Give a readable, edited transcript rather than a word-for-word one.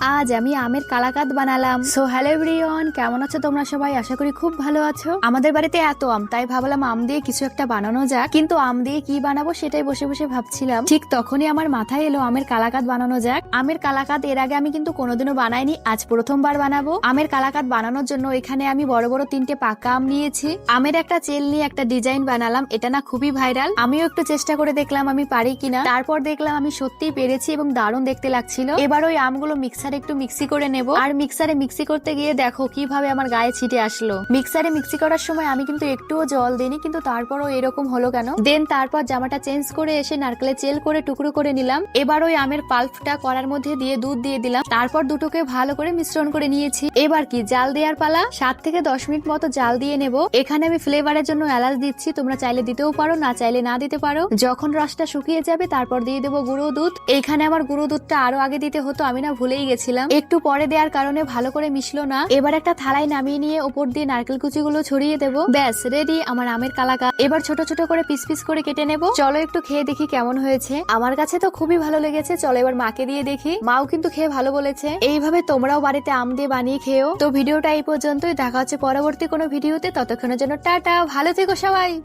আজ আমি আমের কালাকাদ বানালাম। সো হ্যালো এভরিওয়ান, কেমন আছো তোমরা সবাই? আশা করি খুব ভালো আছো। আমাদের বাড়িতে এত আম, তাই ভাবলাম আম দিয়ে কিছু একটা বানানো যাক। কিন্তু আম দিয়ে কি বানাবো সেটাই বসে বসে ভাবছিলাম। ঠিক তখনই আমার মাথায় এলো আমের কালাকাদ বানানো যাক। আমের কালাকাদ এর আগে আমি কিন্তু কোনোদিনও বানাইনি, আজ প্রথমবার বানাবো। আমের কালাকাদ বানানোর জন্য এখানে আমি বড় বড় 3টে পাকা আম নিয়েছি। আমের একটা চেল নিয়ে একটা ডিজাইন বানালাম, এটা না খুবই ভাইরাল। আমিও একটু চেষ্টা করে দেখলাম আমি পারি কিনা। তারপর দেখলাম আমি সত্যিই পেরেছি এবং দারুণ দেখতে লাগছিল। এবার ওই আমগুলো মিক্সারে একটু মিক্সি করে নেব। আর মিক্সারে মিক্সি করতে গিয়ে দেখো কিভাবে আমার গায়ে ছিটে আসলো। মিক্সারে মিক্সি করার সময় আমি কিন্তু একটুও জল দিইনি, কিন্তু তারপরও এরকম হলো কেন। দেন তারপর জামাটা চেঞ্জ করে এসে নারকেলের চেল করে টুকরো করে নিলাম। এবার ওই আমের পাল্পটা করার মধ্যে দিয়ে দুধ দিয়ে দিলাম। তারপর দুটোকে ভালো করে মিশ্রণ করে নিয়েছি। এবার কি জাল দেওয়ার পালা। 7 থেকে 10 মিনিট মতো জাল দিয়ে নেব। এখানে আমি ফ্লেভারের জন্য এলাচ দিচ্ছি, তোমরা চাইলে দিতেও পারো, না চাইলে না দিতে পারো। যখন রসটা শুকিয়ে যাবে তারপর দিয়ে দেবো গুঁড়ো দুধ। এখানে আমার গুঁড়ো দুধটা আরো আগে দিতে হতো, আমি না ভুলেই গেছিলাম। একটু পরে দেওয়ার কারণে ভালো করে মিশলো না। এবার একটা থালায় নামিয়ে নিয়ে উপর দিয়ে নারকেল কুচিগুলো ছড়িয়ে দেবো। ব্যাস রেডি আমার আমের কালাকাদ। এবার ছোট ছোট করে পিস পিস করে কেটে নেব। চলো একটু খেয়ে দেখি কেমন হয়েছে। আমার কাছে তো খুবই ভালো লেগেছে। চলো এবার মাকে দিয়ে দেখি। মাও কিন্তু খেয়ে ভালো বলেছে। এইভাবে তোমরাও বাড়িতে আম দিয়ে বানিয়ে খেও। তো ভিডিওটা এই পর্যন্তই, দেখা হচ্ছে পরবর্তী কোনো ভিডিওতে। ততক্ষণের জন্য টাটা, ভালো থেকো সবাই।